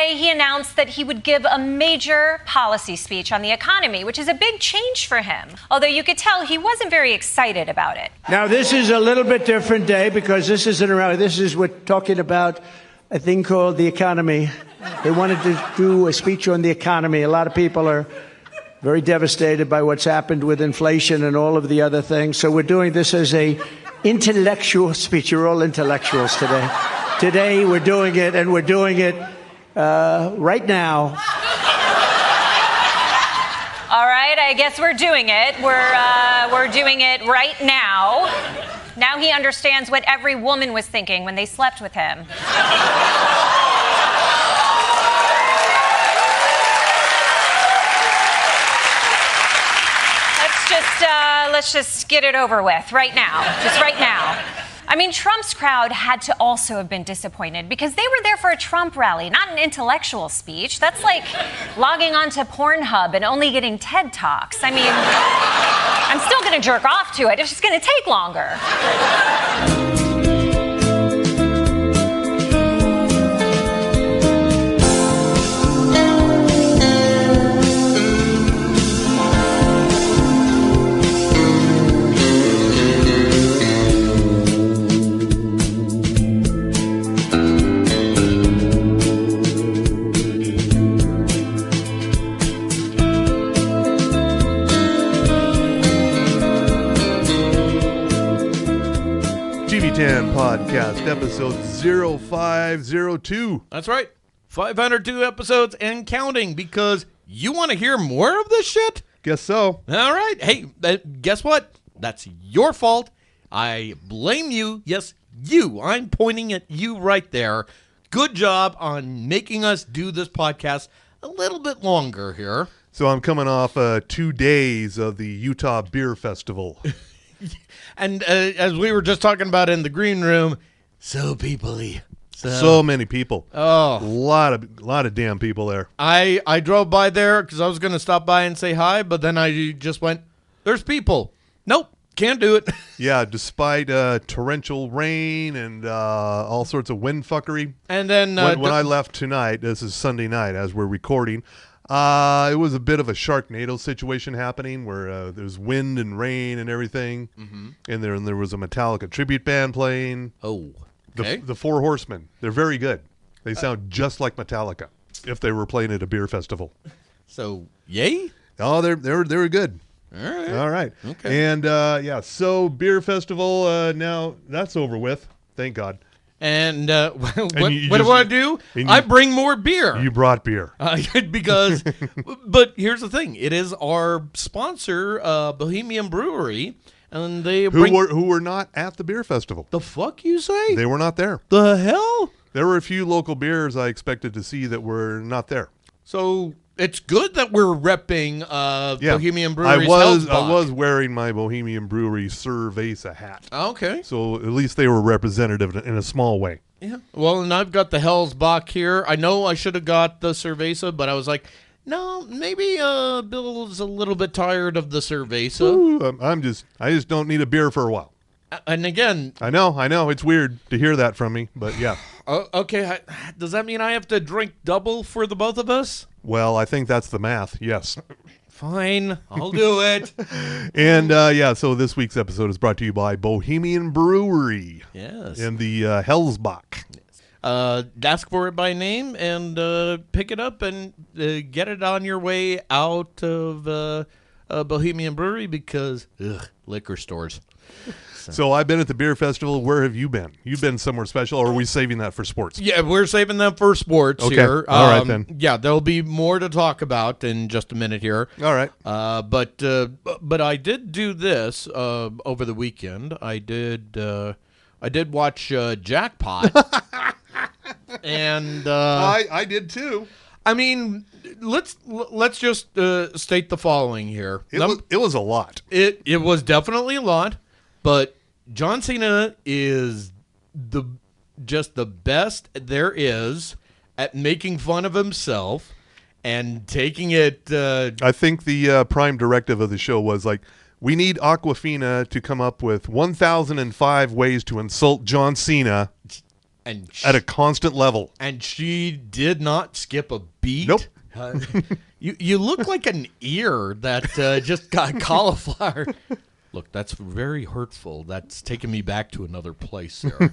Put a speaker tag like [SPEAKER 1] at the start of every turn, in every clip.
[SPEAKER 1] Yesterday, he announced that he would give a major policy speech on the economy, which is a big change for him. Although you could tell he wasn't very excited about it.
[SPEAKER 2] Now, this is a little bit different day because this isn't around. We're talking about a thing called the economy. They wanted to do a speech on the economy. A lot of people are very devastated by what's happened with inflation and all of the other things. So we're doing this as a intellectual speech. You're all intellectuals today. Today we're doing it, and we're doing it right now.
[SPEAKER 1] All right, I guess we're doing it. We're doing it right now. Now he understands what every woman was thinking when they slept with him. Let's just get it over with right now. Just right now. I mean, Trump's crowd had to also have been disappointed because they were there for a Trump rally, not an intellectual speech. That's like logging onto Pornhub and only getting TED Talks. I mean, I'm still going to jerk off to it. It's just going to take longer.
[SPEAKER 3] Podcast episode 0502.
[SPEAKER 4] That's right. 502 episodes and counting because you want to hear more of this shit?
[SPEAKER 3] Guess so.
[SPEAKER 4] All right. Hey, guess what? That's your fault. I blame you. Yes, you. I'm pointing at you right there. Good job on making us do this podcast a little bit longer here.
[SPEAKER 3] So I'm coming off 2 days of the Utah Beer Festival.
[SPEAKER 4] And as we were just talking about in the green room, so people-y.
[SPEAKER 3] So many people.
[SPEAKER 4] Oh,
[SPEAKER 3] a lot of damn people there.
[SPEAKER 4] I drove by there because I was going to stop by and say hi, but then I just went, there's people. Nope, can't do it.
[SPEAKER 3] Yeah, despite torrential rain and all sorts of wind fuckery.
[SPEAKER 4] And then
[SPEAKER 3] when I left tonight, this is Sunday night as we're recording, it was a bit of a Sharknado situation happening where there's wind and rain and everything. Mm-hmm. And there was a Metallica tribute band playing.
[SPEAKER 4] Oh, okay.
[SPEAKER 3] The Four Horsemen. They're very good. They sound just like Metallica if they were playing at a beer festival.
[SPEAKER 4] So, yay?
[SPEAKER 3] Oh, they were good. All right.
[SPEAKER 4] Okay.
[SPEAKER 3] And, so beer festival, now that's over with. Thank God.
[SPEAKER 4] And what do I do? I bring more beer.
[SPEAKER 3] You brought beer.
[SPEAKER 4] Because, but here's the thing. It is our sponsor, Bohemian Brewery, and they
[SPEAKER 3] who were not at the beer festival.
[SPEAKER 4] The fuck you say?
[SPEAKER 3] They were not there.
[SPEAKER 4] The hell?
[SPEAKER 3] There were a few local beers I expected to see that were not there.
[SPEAKER 4] So it's good that we're repping Bohemian Brewery's
[SPEAKER 3] I was wearing my Bohemian Brewery Cerveza hat.
[SPEAKER 4] Okay.
[SPEAKER 3] So at least they were representative in a small way.
[SPEAKER 4] Yeah. Well, and I've got the Hellsbach here. I know I should have got the Cerveza, but I was like, no, maybe Bill's a little bit tired of the Cerveza.
[SPEAKER 3] Ooh, I just don't need a beer for a while.
[SPEAKER 4] And again,
[SPEAKER 3] I know it's weird to hear that from me, but yeah.
[SPEAKER 4] Okay, does that mean I have to drink double for the both of us?
[SPEAKER 3] Well, I think that's the math, yes.
[SPEAKER 4] Fine, I'll do it.
[SPEAKER 3] And so this week's episode is brought to you by Bohemian Brewery.
[SPEAKER 4] Yes.
[SPEAKER 3] And the Hellsbach.
[SPEAKER 4] Ask for it by name and pick it up and get it on your way out of Bohemian Brewery because, liquor stores.
[SPEAKER 3] So I've been at the beer festival. Where have you been? You've been somewhere special, or are we saving that for sports?
[SPEAKER 4] Yeah, we're saving that for sports here.
[SPEAKER 3] All right, then.
[SPEAKER 4] Yeah, there'll be more to talk about in just a minute here.
[SPEAKER 3] All right.
[SPEAKER 4] But I did do this over the weekend. I did watch Jackpot. And
[SPEAKER 3] I did too.
[SPEAKER 4] I mean, let's just state the following here.
[SPEAKER 3] It was a lot.
[SPEAKER 4] It was definitely a lot, but John Cena is just the best there is at making fun of himself and taking it.
[SPEAKER 3] I think the prime directive of the show was like, we need Aquafina to come up with 1,005 ways to insult John Cena.
[SPEAKER 4] And
[SPEAKER 3] at a constant level.
[SPEAKER 4] And she did not skip a beat.
[SPEAKER 3] Nope.
[SPEAKER 4] You look like an ear that just got cauliflower. Look, that's very hurtful. That's taking me back to another place there.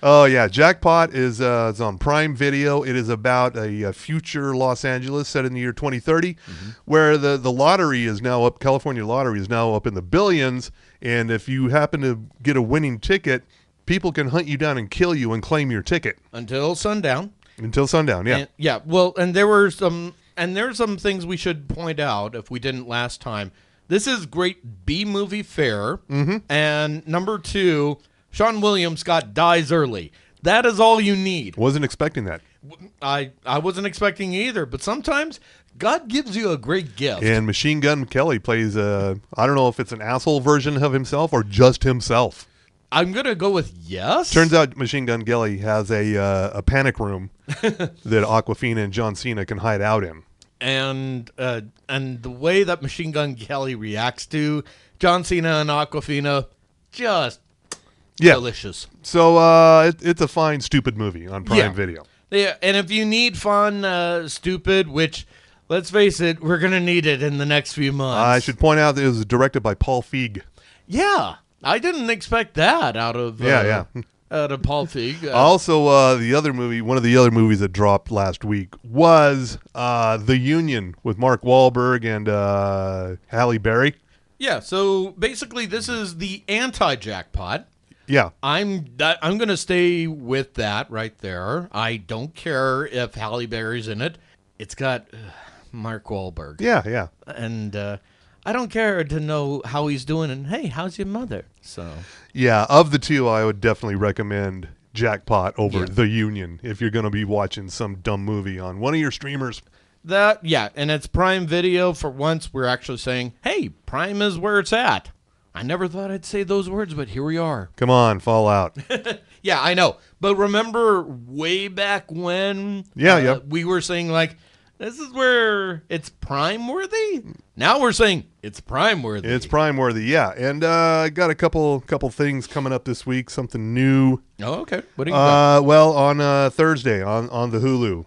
[SPEAKER 3] Oh, yeah. Jackpot is on Prime Video. It is about a future Los Angeles set in the year 2030, where the lottery is now up. California lottery is now up in the billions. And if you happen to get a winning ticket, people can hunt you down and kill you and claim your ticket.
[SPEAKER 4] Until sundown.
[SPEAKER 3] Until sundown, yeah.
[SPEAKER 4] Well, and there's some things we should point out if we didn't last time. This is great B-movie fare. And number 2, Sean William Scott dies early. That is all you need.
[SPEAKER 3] Wasn't expecting that.
[SPEAKER 4] I wasn't expecting either, but sometimes God gives you a great gift.
[SPEAKER 3] And Machine Gun Kelly plays I don't know if it's an asshole version of himself or just himself.
[SPEAKER 4] I'm going to go with yes.
[SPEAKER 3] Turns out Machine Gun Kelly has a panic room that Awkwafina and John Cena can hide out in.
[SPEAKER 4] And the way that Machine Gun Kelly reacts to John Cena and Awkwafina, just delicious.
[SPEAKER 3] So it's a fine, stupid movie on Prime Video.
[SPEAKER 4] Yeah, and if you need fun, stupid, which, let's face it, we're going to need it in the next few months.
[SPEAKER 3] I should point out that it was directed by Paul Feig.
[SPEAKER 4] Yeah, I didn't expect that out of out of Paul Feig.
[SPEAKER 3] Also, one of the other movies that dropped last week was The Union with Mark Wahlberg and Halle Berry.
[SPEAKER 4] Yeah, so basically this is the anti-Jackpot.
[SPEAKER 3] Yeah.
[SPEAKER 4] I'm going to stay with that right there. I don't care if Halle Berry's in it. It's got Mark Wahlberg.
[SPEAKER 3] Yeah.
[SPEAKER 4] And I don't care to know how he's doing. And hey, how's your mother? So
[SPEAKER 3] yeah, of the two, I would definitely recommend Jackpot over The Union if you're going to be watching some dumb movie on one of your streamers.
[SPEAKER 4] And it's Prime Video. For once, we're actually saying, hey, Prime is where it's at. I never thought I'd say those words, but here we are.
[SPEAKER 3] Come on, Fallout.
[SPEAKER 4] Yeah, I know. But remember way back when we were saying, like, this is where it's Prime-worthy? Now we're saying it's Prime-worthy.
[SPEAKER 3] It's Prime-worthy, yeah. And I got a couple things coming up this week, something new.
[SPEAKER 4] Oh, okay. What do you got?
[SPEAKER 3] Well, on Thursday on the Hulu,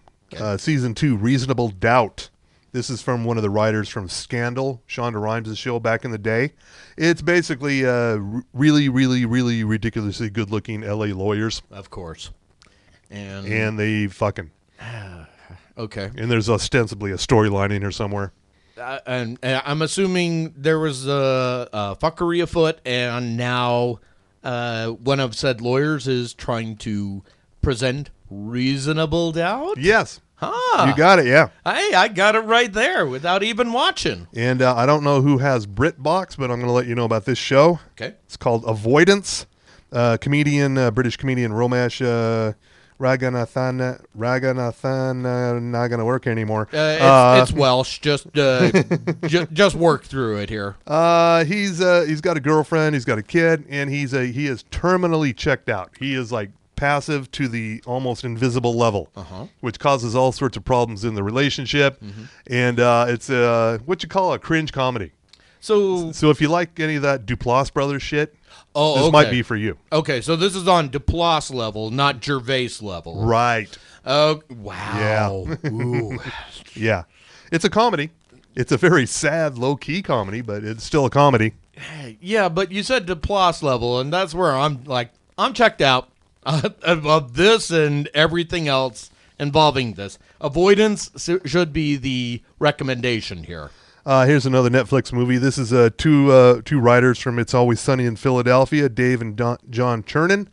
[SPEAKER 3] Season 2, Reasonable Doubt. This is from one of the writers from Scandal, Shonda Rhimes' show back in the day. It's basically really, really, really ridiculously good-looking L.A. lawyers.
[SPEAKER 4] Of course.
[SPEAKER 3] And they fucking...
[SPEAKER 4] Okay.
[SPEAKER 3] And there's ostensibly a storyline in here somewhere.
[SPEAKER 4] And I'm assuming there was a fuckery afoot, and now one of said lawyers is trying to present reasonable doubt?
[SPEAKER 3] Yes.
[SPEAKER 4] Huh.
[SPEAKER 3] You got it, yeah.
[SPEAKER 4] Hey, I got it right there without even watching.
[SPEAKER 3] And I don't know who has BritBox, but I'm going to let you know about this show.
[SPEAKER 4] Okay.
[SPEAKER 3] It's called Avoidance. British comedian Romesh Raghunathan, not going to work anymore.
[SPEAKER 4] It's Welsh. Just work through it here.
[SPEAKER 3] He's got a girlfriend. He's got a kid, and he is terminally checked out. He is like passive to the almost invisible level, which causes all sorts of problems in the relationship. And it's what you call a cringe comedy. So if you like any of that Duplass Brothers shit, this might be for you.
[SPEAKER 4] Okay, so this is on Duplass level, not Gervais level.
[SPEAKER 3] Right.
[SPEAKER 4] Oh, wow.
[SPEAKER 3] Yeah.
[SPEAKER 4] Ooh.
[SPEAKER 3] Yeah. It's a comedy. It's a very sad, low-key comedy, but it's still a comedy.
[SPEAKER 4] Yeah, but you said Duplass level, and that's where I'm checked out of this and everything else involving this. Avoidance should be the recommendation here.
[SPEAKER 3] Here's another Netflix movie. This is two writers from It's Always Sunny in Philadelphia, Dave and John Chernin.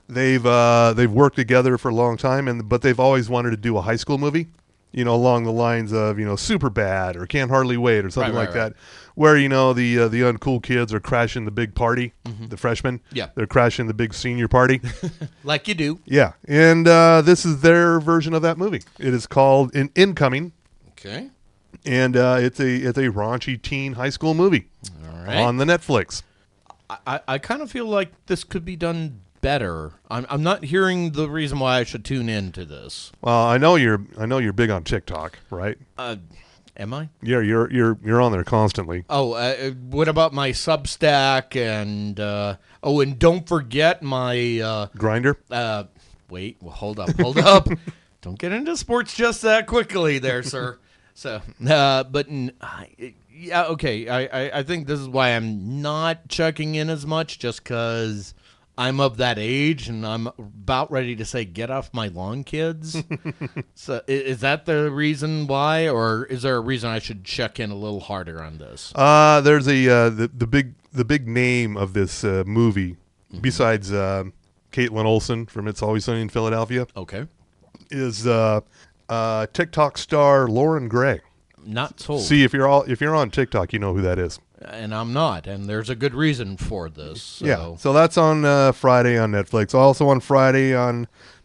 [SPEAKER 3] They've worked together for a long time, but they've always wanted to do a high school movie, along the lines of Superbad or Can't Hardly Wait or something like that, where the uncool kids are crashing the big party, the freshmen. Yeah, they're crashing the big senior party,
[SPEAKER 4] like you do.
[SPEAKER 3] Yeah, and this is their version of that movie. It is called Incoming.
[SPEAKER 4] Okay.
[SPEAKER 3] And it's a raunchy teen high school movie on the Netflix.
[SPEAKER 4] I kind of feel like this could be done better. I'm not hearing the reason why I should tune into this.
[SPEAKER 3] Well, I know you're big on TikTok, right?
[SPEAKER 4] Am I?
[SPEAKER 3] Yeah, you're on there constantly.
[SPEAKER 4] Oh, what about my Substack and and don't forget my
[SPEAKER 3] Grinder?
[SPEAKER 4] Wait, well, hold up. Don't get into sports just that quickly there, sir. So, yeah, okay. I think this is why I'm not checking in as much, just because I'm of that age and I'm about ready to say, get off my lawn, kids. So is that the reason why, or is there a reason I should check in a little harder on this?
[SPEAKER 3] There's the big name of this movie, besides Caitlin Olsen from It's Always Sunny in Philadelphia,
[SPEAKER 4] Okay.
[SPEAKER 3] is TikTok star Lauren Gray.
[SPEAKER 4] Not sold.
[SPEAKER 3] See, if you're on TikTok, you know who that is.
[SPEAKER 4] And I'm not, and there's a good reason for this. So.
[SPEAKER 3] Yeah, so that's on Friday on Netflix. Also on Friday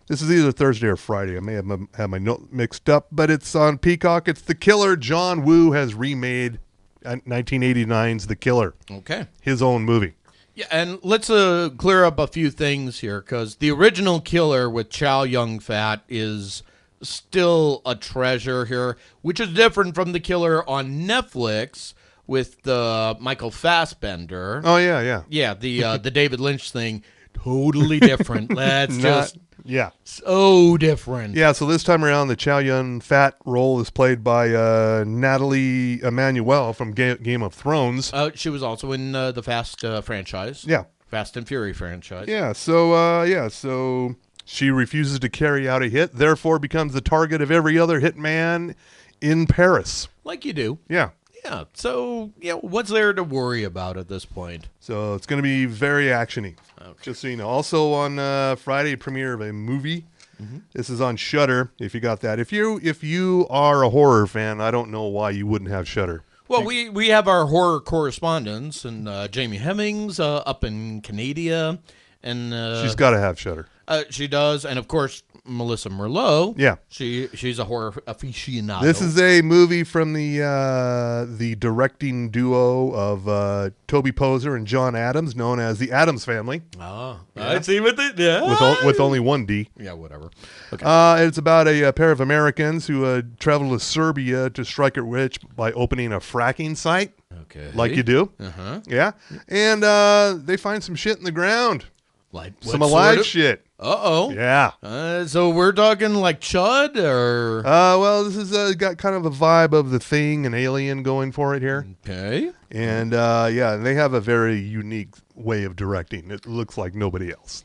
[SPEAKER 3] this is either Thursday or Friday. I may have my note mixed up, but it's on Peacock. It's The Killer. John Woo has remade 1989's The Killer.
[SPEAKER 4] Okay.
[SPEAKER 3] His own movie.
[SPEAKER 4] Yeah, and let's clear up a few things here, because the original Killer with Chow Yun-Fat is still a treasure here, which is different from The Killer on Netflix with Michael Fassbender.
[SPEAKER 3] Oh, yeah.
[SPEAKER 4] Yeah, the David Lynch thing, totally different.
[SPEAKER 3] Yeah.
[SPEAKER 4] So different.
[SPEAKER 3] Yeah, so this time around, the Chow Yun-Fat role is played by Natalie Emmanuel from Game of Thrones.
[SPEAKER 4] She was also in the Fast franchise.
[SPEAKER 3] Yeah.
[SPEAKER 4] Fast and Fury franchise.
[SPEAKER 3] Yeah, so she refuses to carry out a hit, therefore becomes the target of every other hitman in Paris.
[SPEAKER 4] Like you do.
[SPEAKER 3] Yeah.
[SPEAKER 4] Yeah, so what's there to worry about at this point?
[SPEAKER 3] So it's going to be very actiony.
[SPEAKER 4] Okay.
[SPEAKER 3] Just so you know. Also on Friday, premiere of a movie. Mm-hmm. This is on Shudder. If you got that, if you are a horror fan, I don't know why you wouldn't have Shudder.
[SPEAKER 4] Well, we have our horror correspondents, and Jamie Hemmings up in Canada, and
[SPEAKER 3] She's got to have Shudder.
[SPEAKER 4] She does, and of course Melissa Merlot.
[SPEAKER 3] Yeah,
[SPEAKER 4] she's a horror aficionado.
[SPEAKER 3] This is a movie from the directing duo of Toby Poser and John Adams, known as the Addams Family.
[SPEAKER 4] Oh, yeah. I see what they
[SPEAKER 3] with only one D.
[SPEAKER 4] Yeah, whatever. Okay.
[SPEAKER 3] It's about a pair of Americans who travel to Serbia to strike it rich by opening a fracking site.
[SPEAKER 4] Okay,
[SPEAKER 3] like you do.
[SPEAKER 4] Uh-huh.
[SPEAKER 3] Yeah, and they find some shit in the ground.
[SPEAKER 4] Like
[SPEAKER 3] some alive shit.
[SPEAKER 4] Uh-oh.
[SPEAKER 3] Yeah.
[SPEAKER 4] So we're talking like Chud, or?
[SPEAKER 3] Well, this is got kind of a vibe of The Thing and Alien going for it here.
[SPEAKER 4] Okay.
[SPEAKER 3] And, they have a very unique way of directing. It looks like nobody else.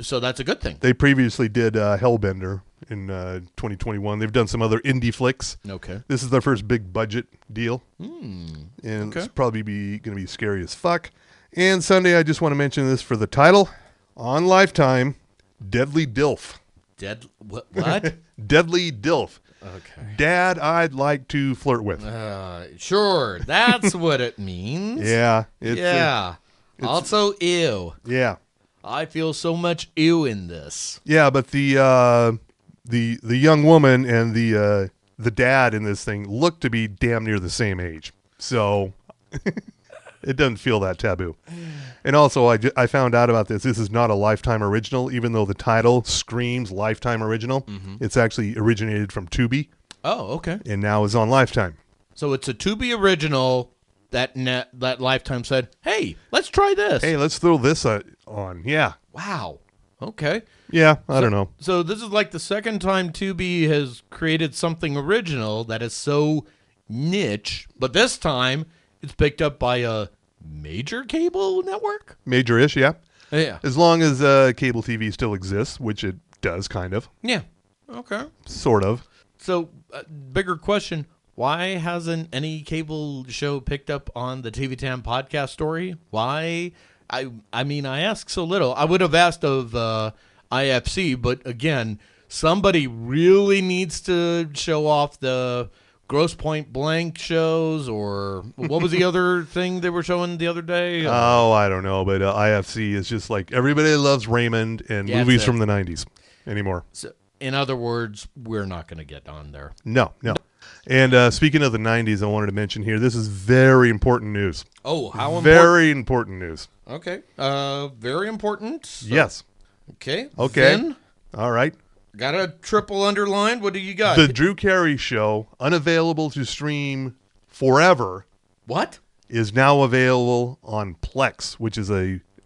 [SPEAKER 4] So that's a good thing.
[SPEAKER 3] They previously did Hellbender in 2021. They've done some other indie flicks.
[SPEAKER 4] Okay.
[SPEAKER 3] This is their first big budget deal.
[SPEAKER 4] And
[SPEAKER 3] It's probably going to be scary as fuck. And Sunday, I just want to mention this for the title. On Lifetime, Deadly Dilf.
[SPEAKER 4] What?
[SPEAKER 3] Deadly Dilf.
[SPEAKER 4] Okay.
[SPEAKER 3] Dad I'd like to flirt with.
[SPEAKER 4] Sure. That's what it means.
[SPEAKER 3] Yeah.
[SPEAKER 4] Also, ew.
[SPEAKER 3] Yeah.
[SPEAKER 4] I feel so much ew in this.
[SPEAKER 3] Yeah, but the young woman and the dad in this thing look to be damn near the same age. So... It doesn't feel that taboo. And also, I found out about this. This is not a Lifetime original, even though the title screams Lifetime original. Mm-hmm. It's actually originated from Tubi.
[SPEAKER 4] Oh, okay.
[SPEAKER 3] And now is on Lifetime.
[SPEAKER 4] So it's a Tubi original that Lifetime said, hey, let's try this.
[SPEAKER 3] Hey, let's throw this on. Yeah.
[SPEAKER 4] Wow. Okay.
[SPEAKER 3] Yeah, I don't know.
[SPEAKER 4] So this is like the second time Tubi has created something original that is so niche, but this time... It's picked up by a major cable network?
[SPEAKER 3] Major-ish, yeah.
[SPEAKER 4] Yeah.
[SPEAKER 3] As long as cable TV still exists, which it does, kind of.
[SPEAKER 4] Yeah. Okay.
[SPEAKER 3] Sort of.
[SPEAKER 4] So, bigger question, why hasn't any cable show picked up on the TV Tam podcast story? Why? I mean, I ask so little. I would have asked of IFC, but again, somebody really needs to show off the... Gross Point Blank shows, or what was the other thing they were showing the other day?
[SPEAKER 3] Oh, I don't know, but IFC is just like everybody loves Raymond and movies from the 90s anymore.
[SPEAKER 4] So, in other words, we're not going to get on there.
[SPEAKER 3] No. And speaking of the 90s, I wanted to mention here, this is very important news.
[SPEAKER 4] Oh, how important?
[SPEAKER 3] Very important news.
[SPEAKER 4] Okay. Very important. So,
[SPEAKER 3] yes.
[SPEAKER 4] Okay.
[SPEAKER 3] Then, all right.
[SPEAKER 4] Got a triple underlined. What do you got?
[SPEAKER 3] The Drew Carey Show, unavailable to stream forever.
[SPEAKER 4] What?
[SPEAKER 3] Is now available on Plex, which is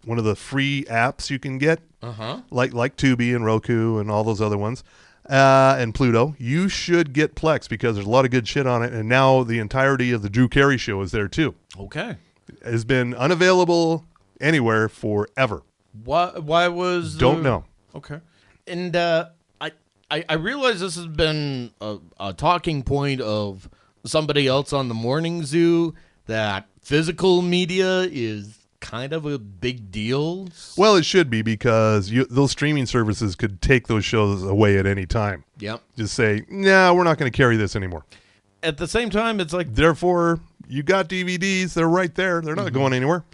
[SPEAKER 3] one of the free apps you can get like Tubi and Roku and all those other ones, and Pluto, you should get Plex because there's a lot of good shit on it. And now the entirety of the Drew Carey Show is there too.
[SPEAKER 4] Okay.
[SPEAKER 3] It has been unavailable anywhere forever.
[SPEAKER 4] Why was...
[SPEAKER 3] Don't know.
[SPEAKER 4] Okay. And I realize this has been a talking point of somebody else on the Morning Zoo, that physical media is kind of a big deal.
[SPEAKER 3] Well, it should be because those streaming services could take those shows away at any time.
[SPEAKER 4] Yep.
[SPEAKER 3] Just say, nah, we're not going to carry this anymore.
[SPEAKER 4] At the same time, it's like...
[SPEAKER 3] Therefore, you got DVDs. They're right there. They're not going anywhere.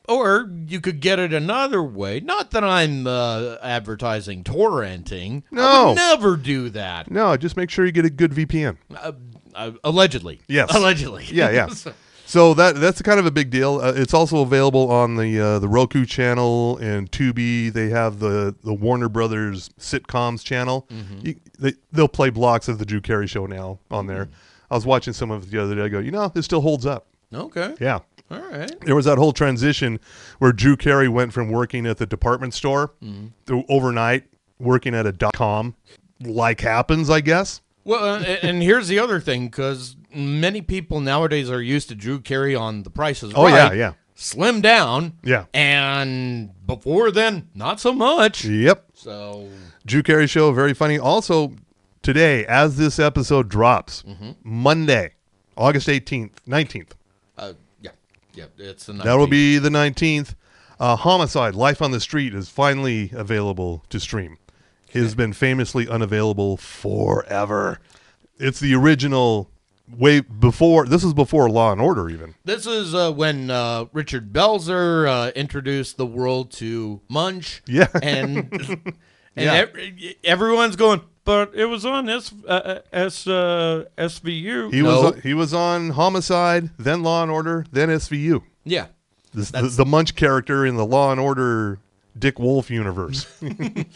[SPEAKER 4] Or you could get it another way. Not that I'm advertising torrenting.
[SPEAKER 3] No.
[SPEAKER 4] I would never do that.
[SPEAKER 3] No, just make sure you get a good VPN.
[SPEAKER 4] Allegedly.
[SPEAKER 3] Yes.
[SPEAKER 4] Allegedly.
[SPEAKER 3] Yeah. So that's kind of a big deal. It's also available on the Roku channel and Tubi. They have the Warner Brothers sitcoms channel. They'll play blocks of the Drew Carey Show now on there. I was watching some of it the other day. I go, this still holds up.
[SPEAKER 4] Okay.
[SPEAKER 3] Yeah.
[SPEAKER 4] All right.
[SPEAKER 3] There was that whole transition where Drew Carey went from working at the department store to overnight working at a .com. Like happens, I guess.
[SPEAKER 4] Well, and here's the other thing, because many people nowadays are used to Drew Carey on The Price is Right.
[SPEAKER 3] Yeah.
[SPEAKER 4] Slim down.
[SPEAKER 3] Yeah.
[SPEAKER 4] And before then, not so much.
[SPEAKER 3] Yep.
[SPEAKER 4] So
[SPEAKER 3] Drew Carey Show, very funny. Also, today, as this episode drops, Monday, August 19th.
[SPEAKER 4] Yeah, it's the 19th.
[SPEAKER 3] That will be the 19th. Homicide, Life on the Street is finally available to stream. It has been famously unavailable forever. It's the original way before. This is before Law and Order even.
[SPEAKER 4] This is when Richard Belzer introduced the world to Munch.
[SPEAKER 3] Yeah.
[SPEAKER 4] And
[SPEAKER 3] Yeah.
[SPEAKER 4] Everyone's going, but it was on SVU.
[SPEAKER 3] He was on Homicide, then Law and Order, then SVU.
[SPEAKER 4] Yeah.
[SPEAKER 3] The Munch character in the Law and Order Dick Wolf universe.
[SPEAKER 4] The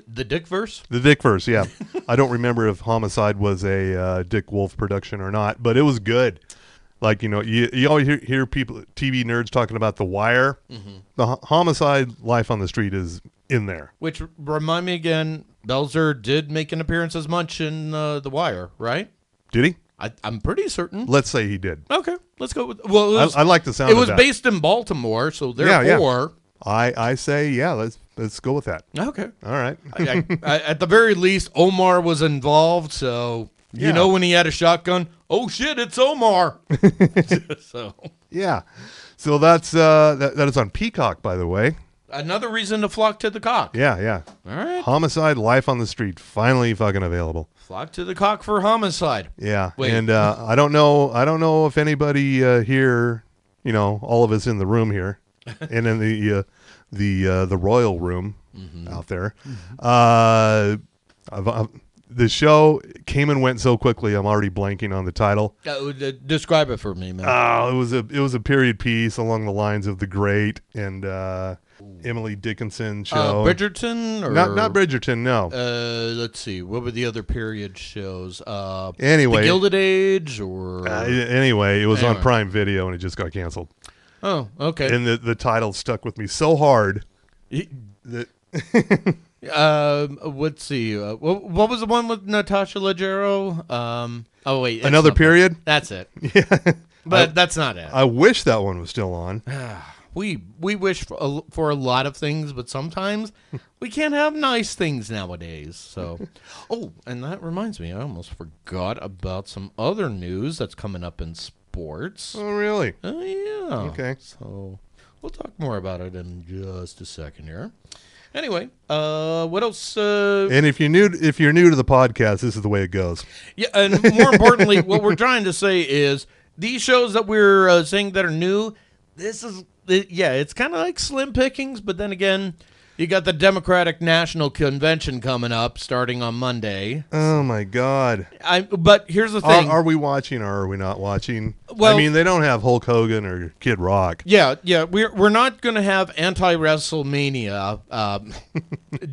[SPEAKER 4] Dickverse?
[SPEAKER 3] The Dickverse, yeah. I don't remember if Homicide was a Dick Wolf production or not, but it was good. Like, you always hear people, TV nerds talking about The Wire. The Homicide Life on the Street is in there.
[SPEAKER 4] Which, remind me again, Belzer did make an appearance as Munch in The Wire, right?
[SPEAKER 3] Did he?
[SPEAKER 4] I'm pretty certain.
[SPEAKER 3] Let's say he did.
[SPEAKER 4] Okay, let's go with... Well,
[SPEAKER 3] I like the sound
[SPEAKER 4] of
[SPEAKER 3] that.
[SPEAKER 4] It was based in Baltimore, so therefore...
[SPEAKER 3] I say, yeah, let's go with that.
[SPEAKER 4] Okay.
[SPEAKER 3] All right.
[SPEAKER 4] At the very least, Omar was involved, so...
[SPEAKER 3] Yeah.
[SPEAKER 4] You know when he had a shotgun? Oh, shit, it's Omar. So
[SPEAKER 3] yeah. So that's that is on Peacock, by the way.
[SPEAKER 4] Another reason to flock to the cock.
[SPEAKER 3] Yeah.
[SPEAKER 4] All right.
[SPEAKER 3] Homicide, Life on the Street, finally fucking available.
[SPEAKER 4] Flock to the cock for Homicide.
[SPEAKER 3] Yeah.
[SPEAKER 4] Wait.
[SPEAKER 3] And I don't know if anybody here, all of us in the room here, and in the royal room out there, the show came and went so quickly. I'm already blanking on the title.
[SPEAKER 4] Describe it for me, man.
[SPEAKER 3] It was a period piece along the lines of The Great and Emily Dickinson show.
[SPEAKER 4] Bridgerton, or
[SPEAKER 3] not Bridgerton, no.
[SPEAKER 4] Let's see. What were the other period shows?
[SPEAKER 3] Anyway,
[SPEAKER 4] The Gilded Age, or
[SPEAKER 3] anyway, it was on Prime Video and it just got canceled.
[SPEAKER 4] Oh, okay.
[SPEAKER 3] And the title stuck with me so hard that.
[SPEAKER 4] Let's see. What was the one with Natasha Leggero? Oh wait,
[SPEAKER 3] Another Period.
[SPEAKER 4] That's it.
[SPEAKER 3] Yeah,
[SPEAKER 4] but that's not it.
[SPEAKER 3] I wish that one was still on.
[SPEAKER 4] We wish for a lot of things, but sometimes we can't have nice things nowadays. So, and that reminds me, I almost forgot about some other news that's coming up in sports.
[SPEAKER 3] Oh, really?
[SPEAKER 4] Oh, yeah.
[SPEAKER 3] Okay.
[SPEAKER 4] So we'll talk more about it in just a second here. Anyway, what else?
[SPEAKER 3] And if you're new to the podcast, this is the way it goes.
[SPEAKER 4] Yeah, and more importantly, what we're trying to say is these shows that we're saying that are new. It's kind of like slim pickings, but then again, you got the Democratic National Convention coming up starting on Monday.
[SPEAKER 3] Oh my God!
[SPEAKER 4] But here's the thing:
[SPEAKER 3] are we watching or are we not watching?
[SPEAKER 4] Well,
[SPEAKER 3] I mean, they don't have Hulk Hogan or Kid Rock.
[SPEAKER 4] Yeah, we're not going to have anti-WrestleMania.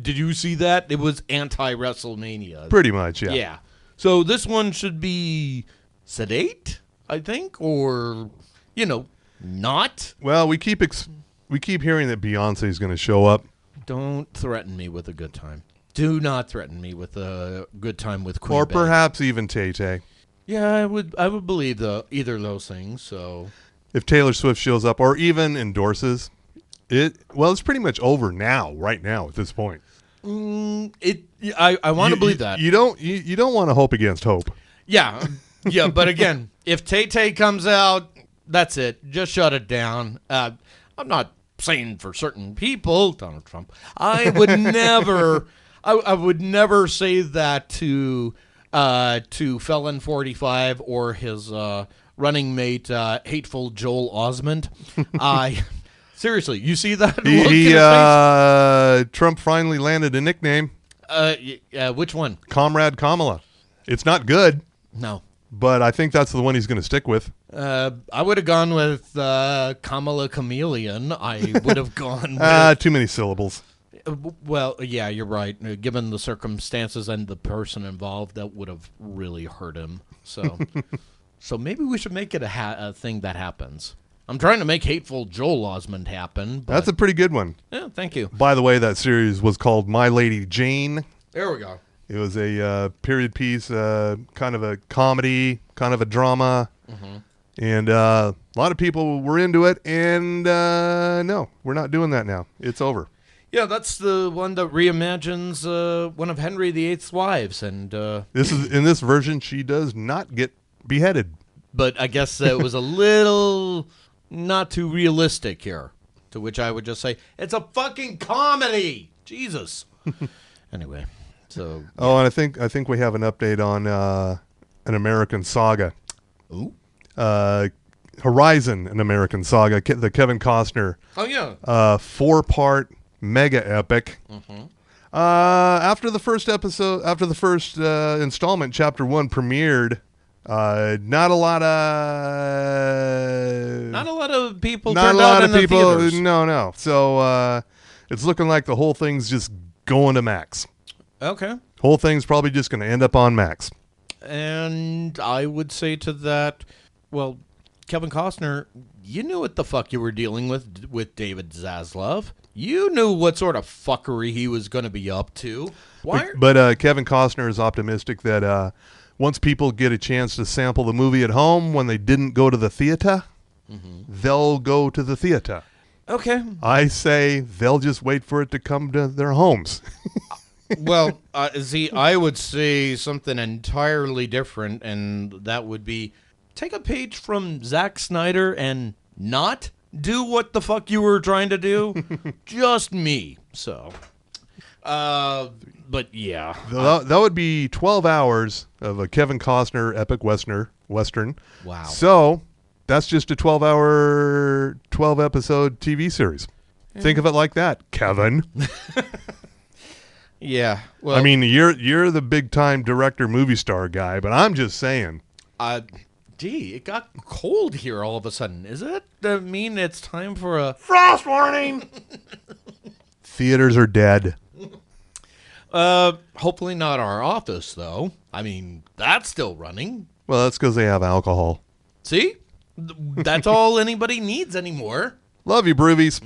[SPEAKER 4] Did you see that? It was anti-WrestleMania.
[SPEAKER 3] Pretty much, yeah.
[SPEAKER 4] Yeah. So this one should be sedate, I think, or not.
[SPEAKER 3] Well, we keep hearing that Beyonce is going to show up.
[SPEAKER 4] Don't threaten me with a good time. Do not threaten me with a good time with Queen
[SPEAKER 3] Or
[SPEAKER 4] Bey.
[SPEAKER 3] perhaps even Tay-Tay.
[SPEAKER 4] Yeah, I would believe either of those things. So
[SPEAKER 3] If Taylor Swift shows up or even endorses it, well, it's pretty much over now, right now at this point.
[SPEAKER 4] I want to believe that.
[SPEAKER 3] You don't want to hope against hope.
[SPEAKER 4] Yeah, yeah. But again, if Tay-Tay comes out, that's it. Just shut it down. I'm not saying for certain people, Donald Trump. I would never. I would never say that to Felon 45 or his running mate, hateful Joel Osment. Seriously, you see that? Look in his face?
[SPEAKER 3] Trump finally landed a nickname.
[SPEAKER 4] Which one?
[SPEAKER 3] Comrade Kamala. It's not good,
[SPEAKER 4] No.
[SPEAKER 3] but I think that's the one he's going to stick with.
[SPEAKER 4] I would have gone with Kamala Chameleon. I would have gone with...
[SPEAKER 3] Too many syllables.
[SPEAKER 4] Well, yeah, you're right. Given the circumstances and the person involved, that would have really hurt him. So, so maybe we should make it a thing that happens. I'm trying to make hateful Joel Osment happen. But,
[SPEAKER 3] That's a pretty good one.
[SPEAKER 4] yeah, thank you.
[SPEAKER 3] By the way, that series was called My Lady Jane.
[SPEAKER 4] There we go.
[SPEAKER 3] It was a period piece, kind of a comedy, kind of a drama.
[SPEAKER 4] Mm-hmm.
[SPEAKER 3] And a lot of people were into it. And no, we're not doing that now. It's over.
[SPEAKER 4] Yeah, that's the one that reimagines one of Henry VIII's wives. And
[SPEAKER 3] This is in this version, she does not get beheaded.
[SPEAKER 4] but I guess it was a little not too realistic here. To which I would just say, it's a fucking comedy. Jesus. Anyway, so
[SPEAKER 3] Oh, and I think we have an update on an American Saga.
[SPEAKER 4] ooh.
[SPEAKER 3] Horizon, an American Saga, the Kevin Costner
[SPEAKER 4] Oh yeah.
[SPEAKER 3] 4-part mega epic.
[SPEAKER 4] Mm-hmm.
[SPEAKER 3] After the first installment, Chapter 1 premiered, not a lot of
[SPEAKER 4] people
[SPEAKER 3] not
[SPEAKER 4] turned
[SPEAKER 3] a lot
[SPEAKER 4] out
[SPEAKER 3] of
[SPEAKER 4] in
[SPEAKER 3] people.
[SPEAKER 4] the theaters.
[SPEAKER 3] No. So it's looking like the whole thing's just going to Max.
[SPEAKER 4] Okay.
[SPEAKER 3] Whole thing's probably just going to end up on Max.
[SPEAKER 4] And I would say to that, well, Kevin Costner, you knew what the fuck you were dealing with David Zaslav. You knew what sort of fuckery he was going to be up to. Why?
[SPEAKER 3] But Kevin Costner is optimistic that once people get a chance to sample the movie at home when they didn't go to the theater, they'll go to the theater.
[SPEAKER 4] Okay.
[SPEAKER 3] I say they'll just wait for it to come to their homes.
[SPEAKER 4] Well, see, I would say something entirely different, and that would be take a page from Zack Snyder and not do what the fuck you were trying to do. Just me. So, but yeah.
[SPEAKER 3] That would be 12 hours of a Kevin Costner epic Western.
[SPEAKER 4] Wow.
[SPEAKER 3] So that's just a 12-hour, 12-episode TV series. Think of it like that, Kevin.
[SPEAKER 4] Yeah. Well,
[SPEAKER 3] I mean, you're the big-time director, movie star guy, but I'm just saying.
[SPEAKER 4] Gee, it got cold here all of a sudden. Is it mean it's time for a
[SPEAKER 3] Frost warning! Theaters are dead.
[SPEAKER 4] hopefully not our office, though. I mean, that's still running.
[SPEAKER 3] Well, that's because they have alcohol.
[SPEAKER 4] See? That's all anybody needs anymore.
[SPEAKER 3] Love you, Broovies.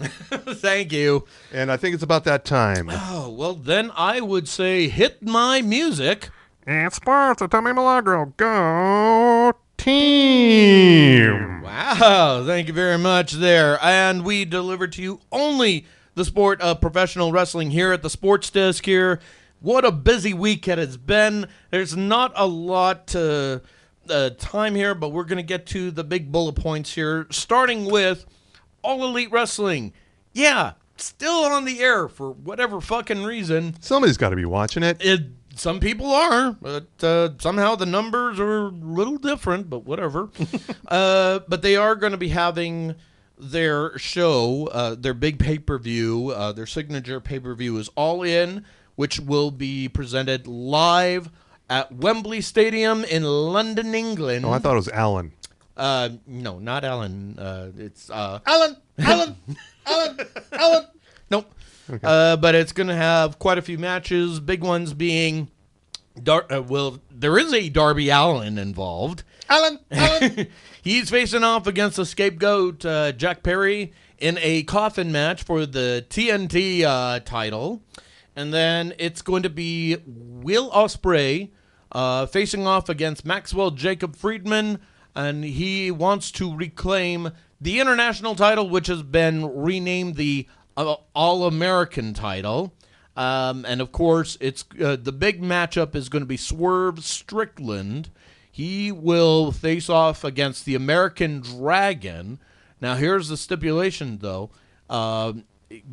[SPEAKER 4] Thank you.
[SPEAKER 3] And I think it's about that time.
[SPEAKER 4] Oh, well, then I would say hit my music.
[SPEAKER 3] And sports, Tommy Milagro. Go team!
[SPEAKER 4] Wow, thank you very much there. And we delivered to you only the sport of professional wrestling here at the Sports Desk here. What a busy week it has been. There's not a lot time here, but we're going to get to the big bullet points here, starting with All Elite Wrestling. Yeah, still on the air for whatever fucking reason.
[SPEAKER 3] Somebody's got to be watching it.
[SPEAKER 4] Some people are, but somehow the numbers are a little different, but whatever. But they are going to be having their show, their big pay-per-view, their signature pay-per-view is All In, which will be presented live at Wembley Stadium in London, England.
[SPEAKER 3] Oh, I thought it was Alan.
[SPEAKER 4] No, not Alan. It's
[SPEAKER 3] Alan!
[SPEAKER 4] Nope. Okay. But it's going to have quite a few matches, big ones being, there is a Darby Allin involved.
[SPEAKER 3] Alan!
[SPEAKER 4] He's facing off against the scapegoat, Jack Perry, in a coffin match for the TNT title. And then it's going to be Will Ospreay facing off against Maxwell Jacob Friedman, and he wants to reclaim the international title, which has been renamed the All-American title. And, of course, it's the big matchup is going to be Swerve Strickland. He will face off against the American Dragon. Now, here's the stipulation, though,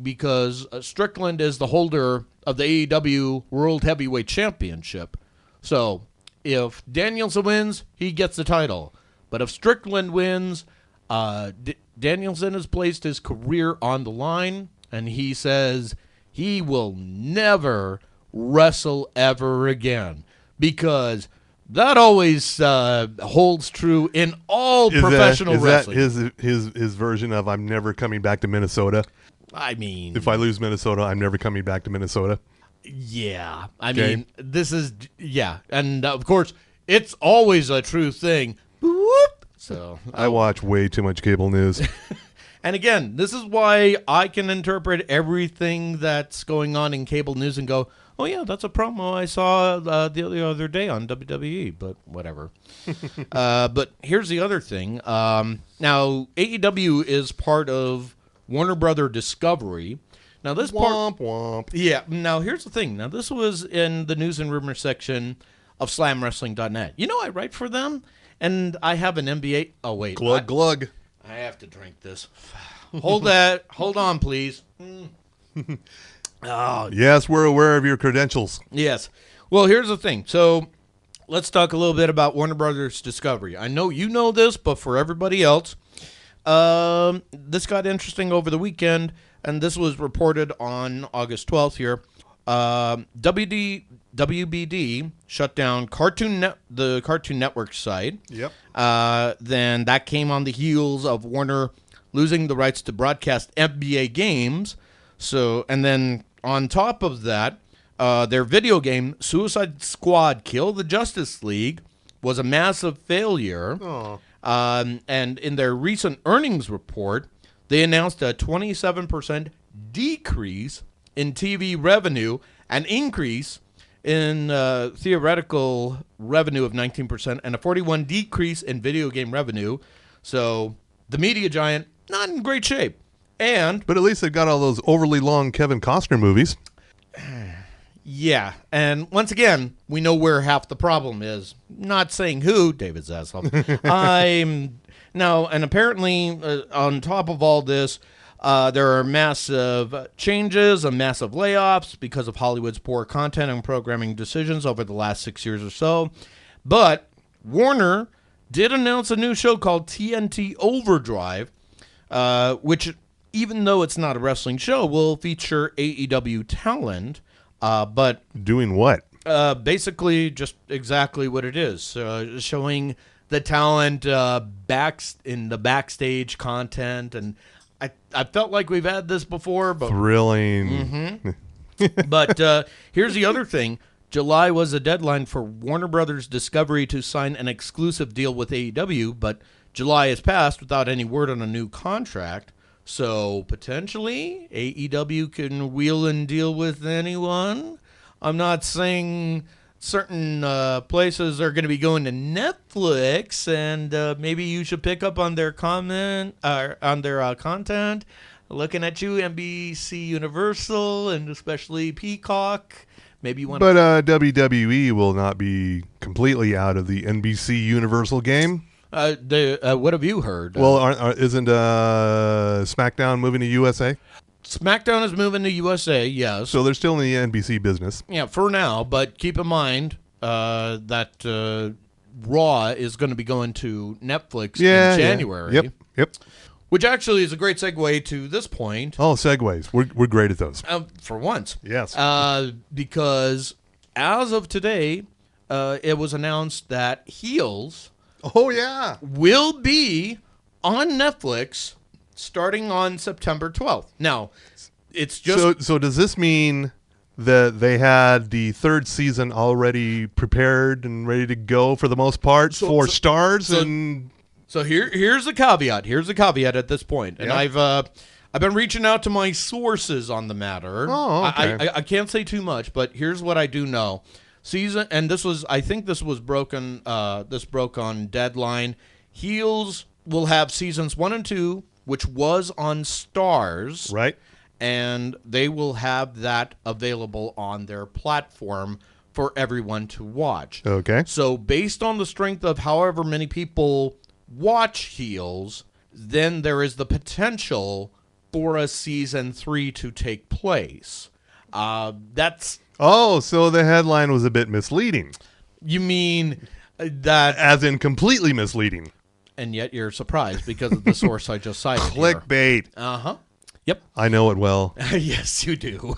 [SPEAKER 4] because Strickland is the holder of the AEW World Heavyweight Championship. So, if Danielson wins, he gets the title. But if Strickland wins, Danielson has placed his career on the line, and he says he will never wrestle ever again, because that always holds true in all professional wrestling.
[SPEAKER 3] Is that his version of I'm never coming back to Minnesota?
[SPEAKER 4] I mean,
[SPEAKER 3] if I lose Minnesota, I'm never coming back to Minnesota.
[SPEAKER 4] Yeah. I mean, this is, yeah. And, of course, it's always a true thing. Boop. So
[SPEAKER 3] I watch way too much cable news.
[SPEAKER 4] And, again, this is why I can interpret everything that's going on in cable news and go, oh, yeah, that's a promo I saw the other day on WWE, but whatever. But here's the other thing. Now, AEW is part of Warner Brother Discovery. Now, this part...
[SPEAKER 3] Womp, womp.
[SPEAKER 4] Yeah. Now, here's the thing. Now, this was in the news and rumor section of SlamWrestling.net. You know, I write for them, and I have an NBA... Oh, wait.
[SPEAKER 3] Glug, glug.
[SPEAKER 4] I have to drink this. Hold on, please. Oh,
[SPEAKER 3] yes, we're aware of your credentials.
[SPEAKER 4] Yes. Well, here's the thing. So, let's talk a little bit about Warner Brothers Discovery. I know you know this, but for everybody else, this got interesting over the weekend, and this was reported on August 12th here. WBD shut down the Cartoon Network site.
[SPEAKER 3] Yep.
[SPEAKER 4] Then that came on the heels of Warner losing the rights to broadcast NBA games. So, and then on top of that, their video game, Suicide Squad Kill the Justice League, was a massive failure.
[SPEAKER 3] Oh.
[SPEAKER 4] And in their recent earnings report, they announced a 27% decrease in TV revenue, an increase in theoretical revenue of 19%, and a 41% decrease in video game revenue. So the media giant, not in great shape. But
[SPEAKER 3] at least they got all those overly long Kevin Costner movies.
[SPEAKER 4] Yeah, and once again, we know where half the problem is. Not saying who, David Zaslav. And apparently, on top of all this, there are massive changes and massive layoffs because of Hollywood's poor content and programming decisions over the last 6 years or so. But Warner did announce a new show called TNT Overdrive, which, even though it's not a wrestling show, will feature AEW talent. But
[SPEAKER 3] doing what?
[SPEAKER 4] Basically, just exactly what it is, showing the talent in the backstage content, and I felt like we've had this before, but
[SPEAKER 3] thrilling.
[SPEAKER 4] Mm-hmm. But here's the other thing: July was a deadline for Warner Brothers Discovery to sign an exclusive deal with AEW, but July has passed without any word on a new contract. So, potentially, AEW can wheel and deal with anyone. I'm not saying certain places are going to be going to Netflix, and maybe you should pick up on their content. Looking at you, NBC Universal, and especially Peacock. Maybe you want.
[SPEAKER 3] But WWE will not be completely out of the NBC Universal game.
[SPEAKER 4] What have you heard?
[SPEAKER 3] Well, isn't SmackDown moving to USA?
[SPEAKER 4] SmackDown is moving to USA, yes.
[SPEAKER 3] So they're still in the NBC business.
[SPEAKER 4] Yeah, for now, but keep in mind that Raw is going to be going to Netflix in January.
[SPEAKER 3] Yeah. Yep.
[SPEAKER 4] Which actually is a great segue to this point.
[SPEAKER 3] Oh, segues. We're great at those.
[SPEAKER 4] For once.
[SPEAKER 3] Yes.
[SPEAKER 4] Because as of today, it was announced that Heels...
[SPEAKER 3] Oh, yeah.
[SPEAKER 4] will be on Netflix starting on September 12th. Now, it's just...
[SPEAKER 3] So does this mean that they had the third season already prepared and ready to go for the most part for stars?
[SPEAKER 4] So here's the caveat. Here's the caveat at this point. And I've been reaching out to my sources on the matter.
[SPEAKER 3] Oh, okay.
[SPEAKER 4] I can't say too much, but here's what I do know. I think this was broken. This broke on Deadline. Heels will have seasons 1 and 2, which was on Stars,
[SPEAKER 3] Right.
[SPEAKER 4] and they will have that available on their platform for everyone to watch.
[SPEAKER 3] Okay.
[SPEAKER 4] So based on the strength of however many people watch Heels, then there is the potential for a season 3 to take place. That's...
[SPEAKER 3] Oh, so the headline was a bit misleading.
[SPEAKER 4] You mean that...
[SPEAKER 3] As in completely misleading.
[SPEAKER 4] And yet you're surprised because of the source I just cited here.
[SPEAKER 3] Clickbait.
[SPEAKER 4] Uh-huh. Yep.
[SPEAKER 3] I know it well.
[SPEAKER 4] Yes, you do.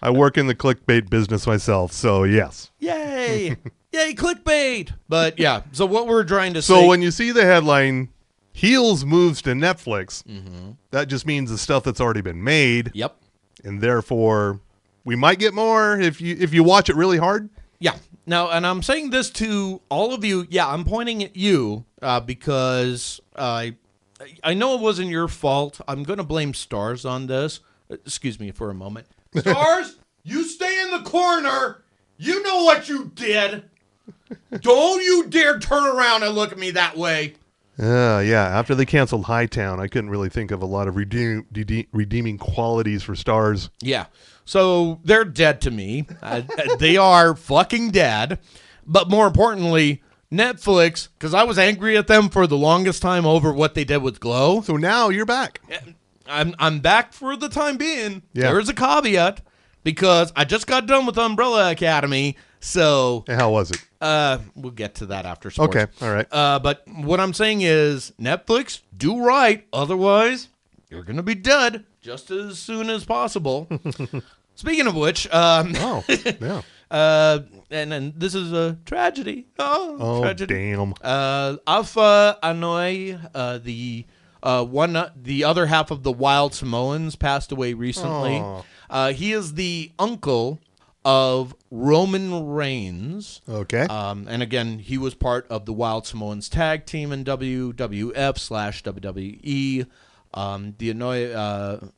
[SPEAKER 3] I work in the clickbait business myself, so yes.
[SPEAKER 4] Yay! Yay, clickbait! But yeah, so what we're trying to say...
[SPEAKER 3] So when you see the headline, Heels moves to Netflix, that just means the stuff that's already been made,
[SPEAKER 4] Yep.
[SPEAKER 3] and therefore we might get more if you watch it really hard.
[SPEAKER 4] Yeah. Now, and I'm saying this to all of you. Yeah, I'm pointing at you because I know it wasn't your fault. I'm going to blame Stars on this. Excuse me for a moment. Stars, you stay in the corner. You know what you did. Don't you dare turn around and look at me that way.
[SPEAKER 3] Yeah. After they canceled Hightown, I couldn't really think of a lot of redeeming qualities for Stars.
[SPEAKER 4] Yeah. So they're dead to me. They are fucking dead. But more importantly, Netflix, because I was angry at them for the longest time over what they did with Glow.
[SPEAKER 3] So now you're back.
[SPEAKER 4] I'm back for the time being.
[SPEAKER 3] Yeah.
[SPEAKER 4] There is a caveat because I just got done with Umbrella Academy. So
[SPEAKER 3] And how was it?
[SPEAKER 4] we'll get to that after sports.
[SPEAKER 3] Okay, all right.
[SPEAKER 4] But what I'm saying is Netflix, do right. Otherwise, you're going to be dead just as soon as possible. Speaking of which,
[SPEAKER 3] Oh, yeah.
[SPEAKER 4] and then this is a tragedy.
[SPEAKER 3] Oh,
[SPEAKER 4] Tragedy.
[SPEAKER 3] damn.
[SPEAKER 4] Alpha Hanoi, the other half of the Wild Samoans, passed away recently. He is the uncle of Roman Reigns.
[SPEAKER 3] Okay.
[SPEAKER 4] And again, he was part of the Wild Samoans tag team in WWF/WWE. The Hanoi,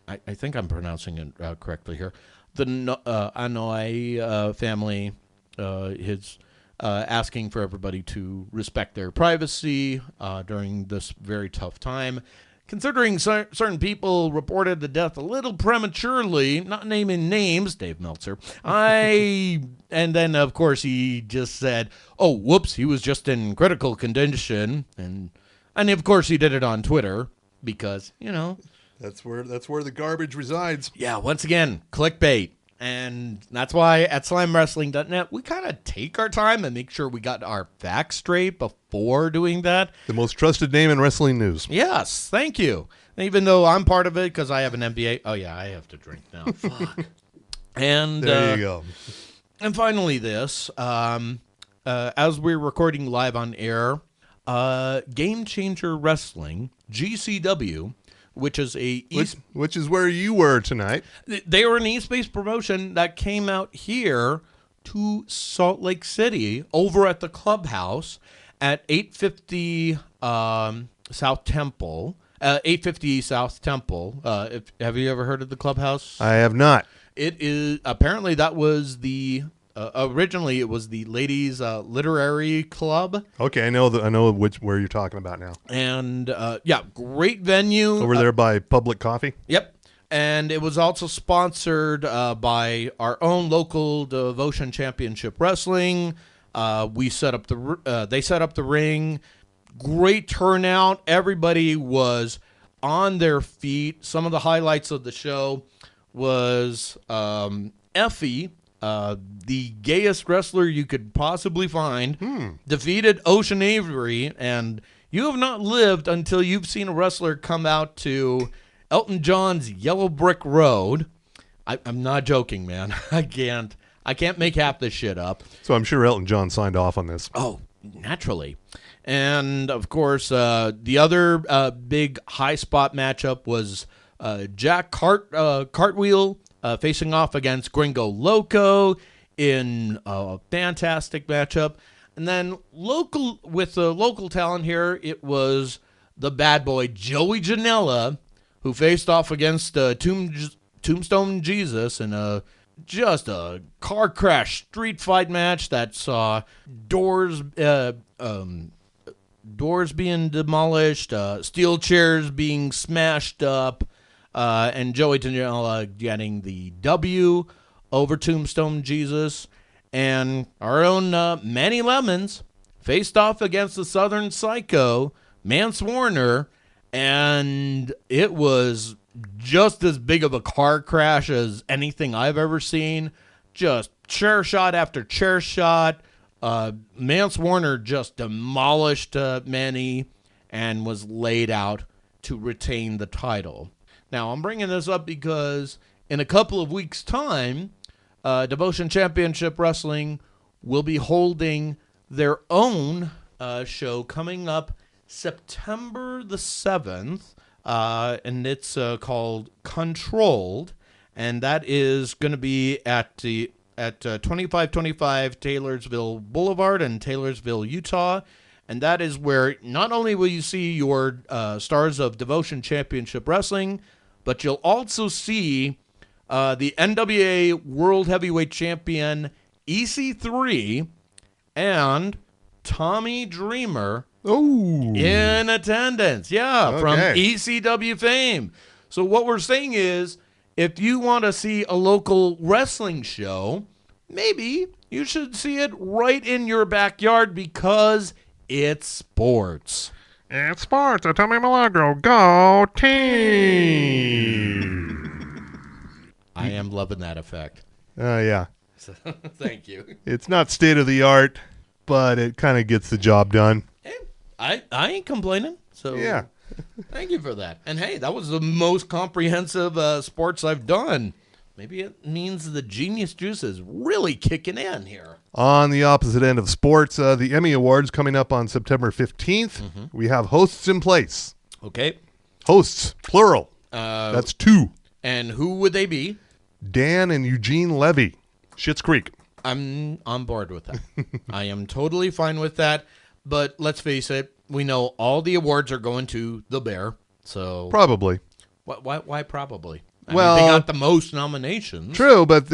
[SPEAKER 4] I think I'm pronouncing it correctly here. The Hanoi family is asking for everybody to respect their privacy during this very tough time. Considering certain people reported the death a little prematurely, not naming names, Dave Meltzer, and then, of course, he just said, oh, whoops, he was just in critical condition. And of course, he did it on Twitter because,
[SPEAKER 3] That's where the garbage resides.
[SPEAKER 4] yeah, once again, clickbait. And that's why at slamwrestling.net, we kind of take our time and make sure we got our facts straight before doing that.
[SPEAKER 3] The most trusted name in wrestling news.
[SPEAKER 4] Yes, thank you. Even though I'm part of it because I have an MBA. Oh, yeah, I have to drink now. Fuck. And
[SPEAKER 3] There you go.
[SPEAKER 4] And finally this, as we're recording live on air, Game Changer Wrestling, GCW, which is
[SPEAKER 3] Which is where you were tonight.
[SPEAKER 4] they were an East-based promotion that came out here to Salt Lake City over at the clubhouse at 850 South Temple. 850 South Temple. Have you ever heard of the clubhouse?
[SPEAKER 3] I have not.
[SPEAKER 4] It is apparently that was the originally it was the ladies literary club.
[SPEAKER 3] Okay, I know where you're talking about now.
[SPEAKER 4] And yeah, great venue
[SPEAKER 3] Over there by Public Coffee.
[SPEAKER 4] Yep. And it was also sponsored by our own local Devotion Championship Wrestling. They set up the ring. Great turnout. Everybody was on their feet. Some of the highlights of the show was Effie, the gayest wrestler you could possibly find, defeated Ocean Avery. And you have not lived until you've seen a wrestler come out to Elton John's Yellow Brick Road. I'm not joking, man. I can't make half this shit up.
[SPEAKER 3] So I'm sure Elton John signed off on this.
[SPEAKER 4] Oh, naturally. And, of course, the other big high spot matchup was Jack Cartwheel facing off against Gringo Loco in a fantastic matchup. And then local talent here, it was the bad boy Joey Janela who faced off against Tombstone Jesus in just a car crash street fight match that saw doors being demolished, steel chairs being smashed up, and Joey Janela getting the W over Tombstone Jesus. And our own Manny Lemons faced off against the Southern Psycho, Mance Warner, and it was just as big of a car crash as anything I've ever seen. Just chair shot after chair shot. Mance Warner just demolished Manny and was laid out to retain the title. Now, I'm bringing this up because in a couple of weeks' time, Devotion Championship Wrestling will be holding their own show coming up September the 7th, and it's called Controlled, and that is going to be at 2525 Taylorsville Boulevard in Taylorsville, Utah, and that is where not only will you see your stars of Devotion Championship Wrestling, but you'll also see the NWA World Heavyweight Champion EC3 and Tommy Dreamer in attendance. Yeah, from ECW fame. So what we're saying is, if you want to see a local wrestling show, maybe you should see it right in your backyard because it's sports.
[SPEAKER 3] It's sports. Tommy Milagro. Go team!
[SPEAKER 4] I am loving that effect.
[SPEAKER 3] Yeah.
[SPEAKER 4] Thank you.
[SPEAKER 3] It's not state of the art, but it kind of gets the job done.
[SPEAKER 4] Hey, I ain't complaining. So
[SPEAKER 3] yeah.
[SPEAKER 4] Thank you for that. And hey, that was the most comprehensive sports I've done. Maybe it means the genius juice is really kicking in here.
[SPEAKER 3] On the opposite end of sports, the Emmy Awards coming up on September 15th. Mm-hmm. We have hosts in place.
[SPEAKER 4] Okay.
[SPEAKER 3] Hosts, plural. That's 2.
[SPEAKER 4] And who would they be?
[SPEAKER 3] Dan and Eugene Levy. Schitt's Creek.
[SPEAKER 4] I'm on board with that. I am totally fine with that. But let's face it, we know all the awards are going to the Bear. So
[SPEAKER 3] probably.
[SPEAKER 4] Why probably? I
[SPEAKER 3] Well,
[SPEAKER 4] mean, they got the most nominations.
[SPEAKER 3] True, but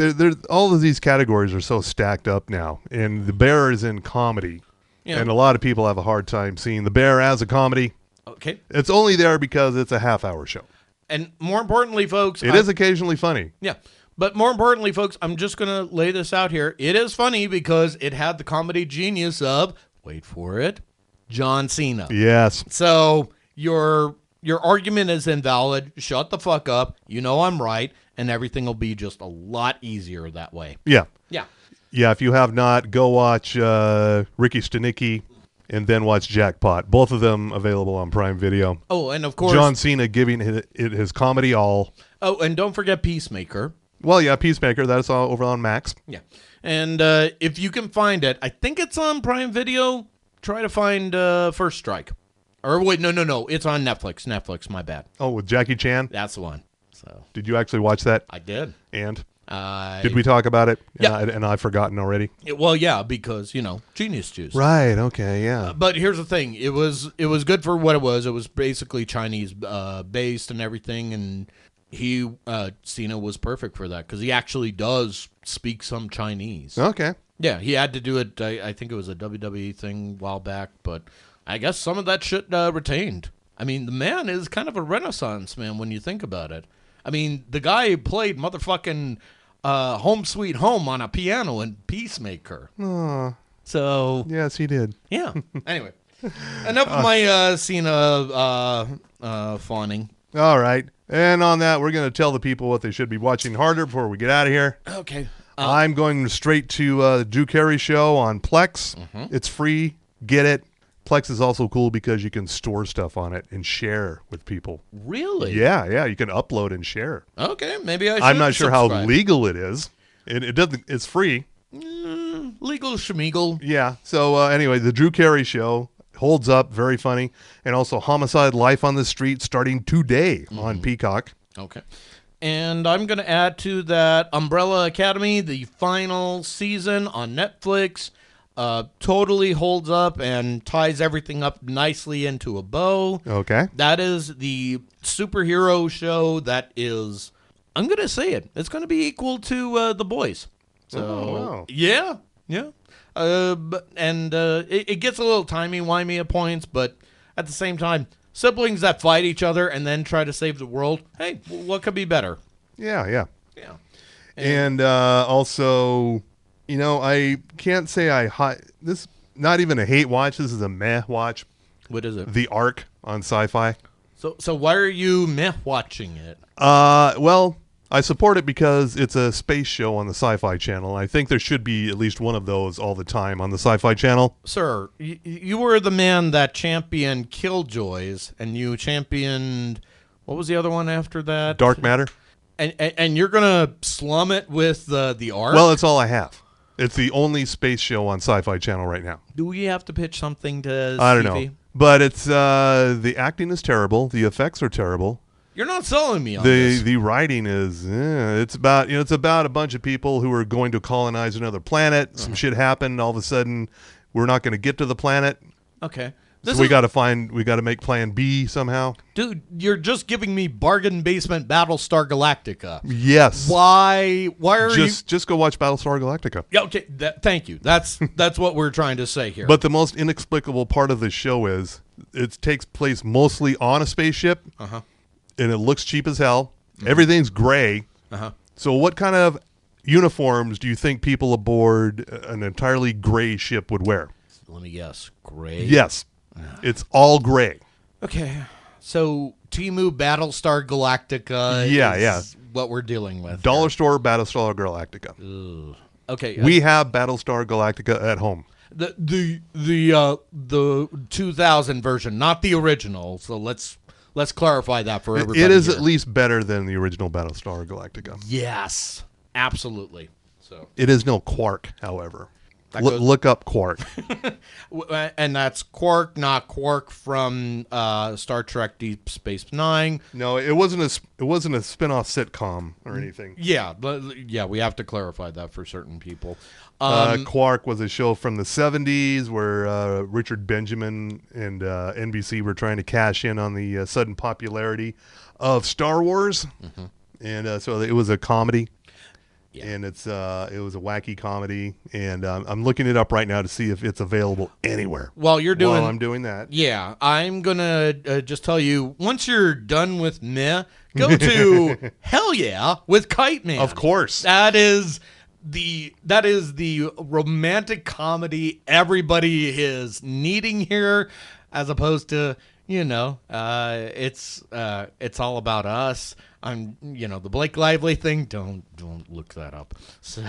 [SPEAKER 3] all of these categories are so stacked up now. And the Bear is in comedy. Yeah. And a lot of people have a hard time seeing the Bear as a comedy.
[SPEAKER 4] Okay.
[SPEAKER 3] It's only there because it's a half-hour show.
[SPEAKER 4] And more importantly, folks...
[SPEAKER 3] It is occasionally funny.
[SPEAKER 4] Yeah. But more importantly, folks, I'm just going to lay this out here. It is funny because it had the comedy genius of, wait for it, John Cena.
[SPEAKER 3] Yes.
[SPEAKER 4] So your argument is invalid. Shut the fuck up. You know I'm right. And everything will be just a lot easier that way.
[SPEAKER 3] Yeah.
[SPEAKER 4] Yeah.
[SPEAKER 3] Yeah, if you have not, go watch Ricky Stenicki and then watch Jackpot. Both of them available on Prime Video.
[SPEAKER 4] Oh, and of course...
[SPEAKER 3] John Cena giving his comedy all.
[SPEAKER 4] Oh, and don't forget Peacemaker.
[SPEAKER 3] Well, yeah, Peacemaker. That's all over on Max.
[SPEAKER 4] Yeah. And if you can find it, I think it's on Prime Video. Try to find First Strike. Or wait, no. It's on Netflix. Netflix, my bad.
[SPEAKER 3] Oh, with Jackie Chan?
[SPEAKER 4] That's the one. So
[SPEAKER 3] did you actually watch that?
[SPEAKER 4] I did.
[SPEAKER 3] And? Did we talk about it?
[SPEAKER 4] Yeah.
[SPEAKER 3] And I've forgotten already?
[SPEAKER 4] Well, yeah, because, genius juice.
[SPEAKER 3] Right, okay, yeah.
[SPEAKER 4] But here's the thing. It was good for what it was. It was basically Chinese based and everything, and Cena was perfect for that because he actually does speak some Chinese.
[SPEAKER 3] Okay.
[SPEAKER 4] Yeah, he had to do it. I think it was a WWE thing a while back, but I guess some of that shit retained. I mean, the man is kind of a renaissance man when you think about it. I mean, the guy played motherfucking Home Sweet Home on a piano in Peacemaker.
[SPEAKER 3] Oh.
[SPEAKER 4] So.
[SPEAKER 3] Yes, he did.
[SPEAKER 4] Yeah. Anyway, enough of my Cena fawning.
[SPEAKER 3] All right. And on that, we're going to tell the people what they should be watching harder before we get out of here.
[SPEAKER 4] Okay.
[SPEAKER 3] I'm going straight to the Drew Carey Show on Plex. Mm-hmm. It's free. Get it. Plex is also cool because you can store stuff on it and share with people.
[SPEAKER 4] Really?
[SPEAKER 3] Yeah. You can upload and share.
[SPEAKER 4] Okay, maybe I should.
[SPEAKER 3] I'm not sure
[SPEAKER 4] subscribe.
[SPEAKER 3] how legal it is. It doesn't. It's free.
[SPEAKER 4] Legal schmeagle.
[SPEAKER 3] Yeah. So anyway, the Drew Carey Show holds up. Very funny. And also Homicide: Life on the Street starting today on Peacock.
[SPEAKER 4] Okay. And I'm going to add to that Umbrella Academy, the final season on Netflix. totally holds up and ties everything up nicely into a bow.
[SPEAKER 3] Okay.
[SPEAKER 4] That is the superhero show that is, I'm going to say it, it's going to be equal to The Boys. So,
[SPEAKER 3] wow.
[SPEAKER 4] yeah. It gets a little timey-wimey at points, but at the same time, siblings that fight each other and then try to save the world, hey, what could be better?
[SPEAKER 3] Yeah.
[SPEAKER 4] Yeah.
[SPEAKER 3] And also, I can't say this not even a hate watch. This is a meh watch.
[SPEAKER 4] What is it?
[SPEAKER 3] The Ark on Sci-Fi.
[SPEAKER 4] So why are you meh watching it?
[SPEAKER 3] Well, I support it because it's a space show on the Sci-Fi Channel. I think there should be at least one of those all the time on the Sci-Fi Channel.
[SPEAKER 4] Sir, you were the man that championed Killjoys, and you championed, what was the other one after that?
[SPEAKER 3] Dark Matter.
[SPEAKER 4] And you're gonna slum it with the Ark?
[SPEAKER 3] Well, it's all I have. It's the only space show on Sci-Fi Channel right now.
[SPEAKER 4] Do we have to pitch something to
[SPEAKER 3] I don't
[SPEAKER 4] Stevie?
[SPEAKER 3] know, but it's the acting is terrible. The effects are terrible.
[SPEAKER 4] You're not selling me on this.
[SPEAKER 3] The writing is it's about a bunch of people who are going to colonize another planet. Some shit happened. All of a sudden, we're not going to get to the planet.
[SPEAKER 4] Okay.
[SPEAKER 3] So we got to make Plan B somehow.
[SPEAKER 4] Dude, you're just giving me bargain basement Battlestar Galactica.
[SPEAKER 3] Yes.
[SPEAKER 4] Why are you?
[SPEAKER 3] Just go watch Battlestar Galactica.
[SPEAKER 4] Yeah, okay. Thank you. That's what we're trying to say here.
[SPEAKER 3] But the most inexplicable part of this show is it takes place mostly on a spaceship, and it looks cheap as hell. Everything's gray. So what kind of uniforms do you think people aboard an entirely gray ship would wear?
[SPEAKER 4] Let me guess. Gray?
[SPEAKER 3] Yes. It's all gray.
[SPEAKER 4] Okay. So Timu Battlestar Galactica is what we're dealing with.
[SPEAKER 3] Dollar store Battlestar Galactica.
[SPEAKER 4] Ugh. Okay.
[SPEAKER 3] We have Battlestar Galactica at home.
[SPEAKER 4] The 2000 version, not the original. So let's clarify that for everybody.
[SPEAKER 3] It is
[SPEAKER 4] here.
[SPEAKER 3] at least better than the original Battlestar Galactica.
[SPEAKER 4] Yes. Absolutely. So
[SPEAKER 3] it is no Quark, however.
[SPEAKER 4] Look
[SPEAKER 3] up Quark.
[SPEAKER 4] And that's Quark, not Quark from Star Trek Deep Space Nine.
[SPEAKER 3] No, it wasn't a spin-off sitcom or anything.
[SPEAKER 4] Yeah, we have to clarify that for certain people.
[SPEAKER 3] Quark was a show from the 70s where Richard Benjamin and NBC were trying to cash in on the sudden popularity of Star Wars. And so it was a comedy. Yeah. And it was a wacky comedy, and I'm looking it up right now to see if it's available anywhere.
[SPEAKER 4] While I'm
[SPEAKER 3] doing that,
[SPEAKER 4] yeah, I'm gonna just tell you, once you're done with meh, go to Hell Yeah with Kite Man.
[SPEAKER 3] Of course,
[SPEAKER 4] that is the romantic comedy everybody is needing here, as opposed to it's all about us. The Blake Lively thing. Don't look that up. So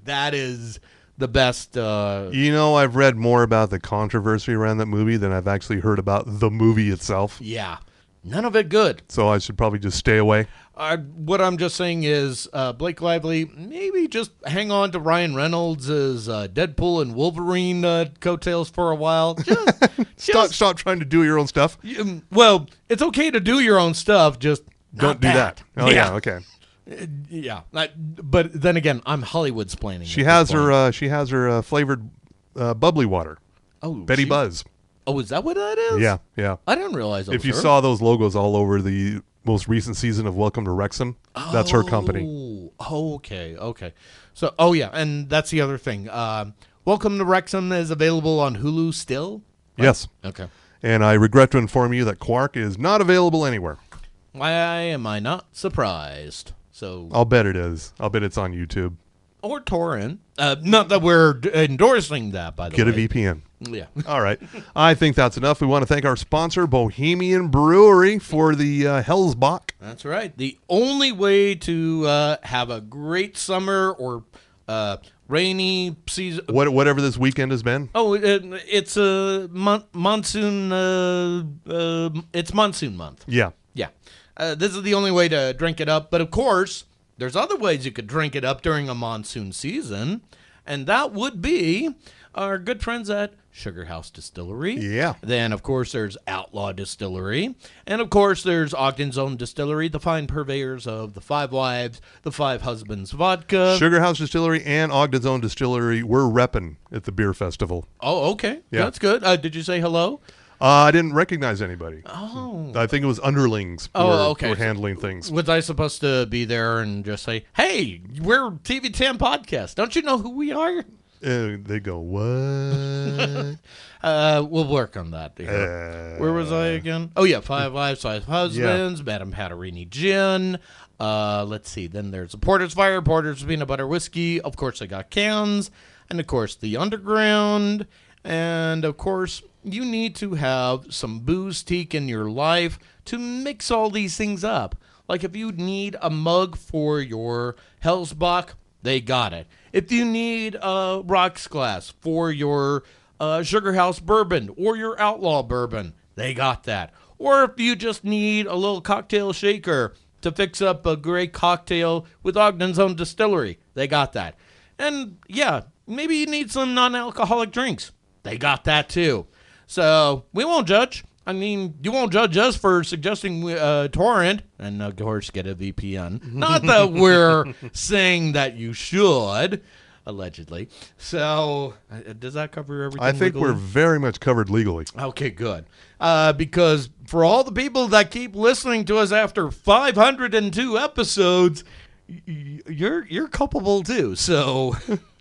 [SPEAKER 4] that is the best.
[SPEAKER 3] I've read more about the controversy around that movie than I've actually heard about the movie itself.
[SPEAKER 4] Yeah, none of it good.
[SPEAKER 3] So I should probably just stay away.
[SPEAKER 4] What I'm just saying is, Blake Lively, maybe just hang on to Ryan Reynolds' Deadpool and Wolverine coattails for a while.
[SPEAKER 3] Stop trying to do your own stuff.
[SPEAKER 4] Well, it's okay to do your own stuff, just
[SPEAKER 3] don't do that. Oh yeah, okay.
[SPEAKER 4] Yeah, but then again, I'm Hollywood splaining.
[SPEAKER 3] She has her flavored bubbly water.
[SPEAKER 4] Oh,
[SPEAKER 3] Betty Buzz.
[SPEAKER 4] Oh, is that what that is?
[SPEAKER 3] Yeah.
[SPEAKER 4] I didn't realize that.
[SPEAKER 3] If you saw those logos all over the most recent season of Welcome to Wrexham, that's her company.
[SPEAKER 4] Oh, okay. So, and that's the other thing. Welcome to Wrexham is available on Hulu still? Right?
[SPEAKER 3] Yes.
[SPEAKER 4] Okay.
[SPEAKER 3] And I regret to inform you that Quark is not available anywhere.
[SPEAKER 4] Why am I not surprised? So
[SPEAKER 3] I'll bet it is. I'll bet it's on YouTube.
[SPEAKER 4] Or torrent. Not that we're endorsing that, by the way.
[SPEAKER 3] Get a VPN.
[SPEAKER 4] Yeah.
[SPEAKER 3] All right. I think that's enough. We want to thank our sponsor, Bohemian Brewery, for the Hellsbach.
[SPEAKER 4] That's right. The only way to have a great summer or rainy season.
[SPEAKER 3] Whatever this weekend has been.
[SPEAKER 4] Oh, it's a monsoon. It's monsoon month.
[SPEAKER 3] Yeah.
[SPEAKER 4] Yeah. This is the only way to drink it up. But, of course, there's other ways you could drink it up during a monsoon season. And that would be our good friends at Sugar House Distillery.
[SPEAKER 3] Yeah.
[SPEAKER 4] Then, of course, there's Outlaw Distillery. And, of course, there's Ogden's Own Distillery, the fine purveyors of the Five Wives, the Five Husbands vodka.
[SPEAKER 3] Sugar House Distillery and Ogden's Own Distillery were repping at the beer festival.
[SPEAKER 4] Oh, okay.
[SPEAKER 3] Yeah.
[SPEAKER 4] That's good. Did you say hello?
[SPEAKER 3] I didn't recognize anybody.
[SPEAKER 4] Oh.
[SPEAKER 3] I think it was underlings
[SPEAKER 4] okay.
[SPEAKER 3] were handling things.
[SPEAKER 4] Was I supposed to be there and just say, hey, we're TV10 Podcast. Don't you know who we are?
[SPEAKER 3] They go, what?
[SPEAKER 4] We'll work on that. Where was I again? Oh, yeah, Five Wives, Five Husbands, Madame Patarini Gin. Let's see. Then there's a Porter's Fire, Porter's Peanut Butter Whiskey. Of course, I got cans. And, of course, the Underground. And, of course, you need to have some booze teak in your life to mix all these things up. Like if you need a mug for your Hellsbach, they got it. If you need a rocks glass for your Sugar House bourbon or your Outlaw bourbon, they got that. Or if you just need a little cocktail shaker to fix up a great cocktail with Ogden's Own Distillery, they got that. And yeah, maybe you need some non-alcoholic drinks. They got that too. So we won't judge. I mean, you won't judge us for suggesting torrent and, of course, get a VPN. Not that we're saying that you should, allegedly. So does that cover everything?
[SPEAKER 3] I think
[SPEAKER 4] legally?
[SPEAKER 3] we're very much covered legally.
[SPEAKER 4] Okay, good. Because for all the people that keep listening to us after 502 episodes, you're culpable too. So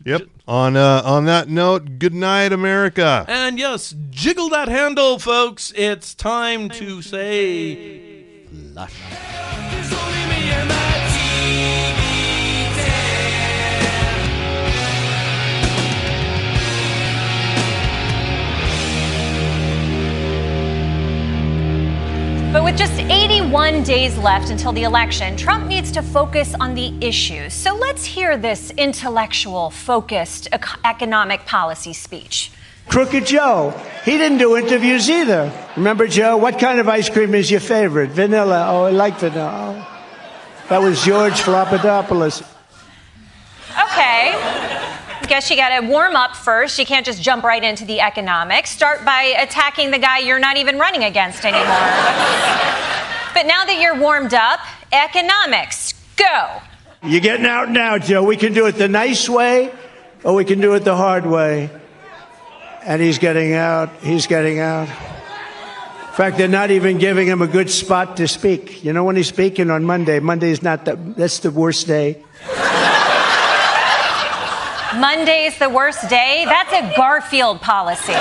[SPEAKER 3] Yep. On that note, good night, America.
[SPEAKER 4] And yes, jiggle that handle, folks. It's time to say flush.
[SPEAKER 5] There's only me and my
[SPEAKER 1] But with just 81 days left until the election, Trump needs to focus on the issues. So let's hear this intellectual, focused economic policy speech.
[SPEAKER 2] Crooked Joe, he didn't do interviews either. Remember, Joe, what kind of ice cream is your favorite? Vanilla. Oh, I like vanilla. Oh. That was George Flopadopoulos.
[SPEAKER 1] Okay. Guess you got to warm up first. You can't just jump right into the economics. Start by attacking the guy you're not even running against anymore. But now that you're warmed up, economics, go.
[SPEAKER 2] You're getting out now, Joe. We can do it the nice way, or we can do it the hard way. And he's getting out. He's getting out. In fact, they're not even giving him a good spot to speak. You know when he's speaking on Monday? Monday's not that's the worst day.
[SPEAKER 1] Monday's the worst day? That's a Garfield policy.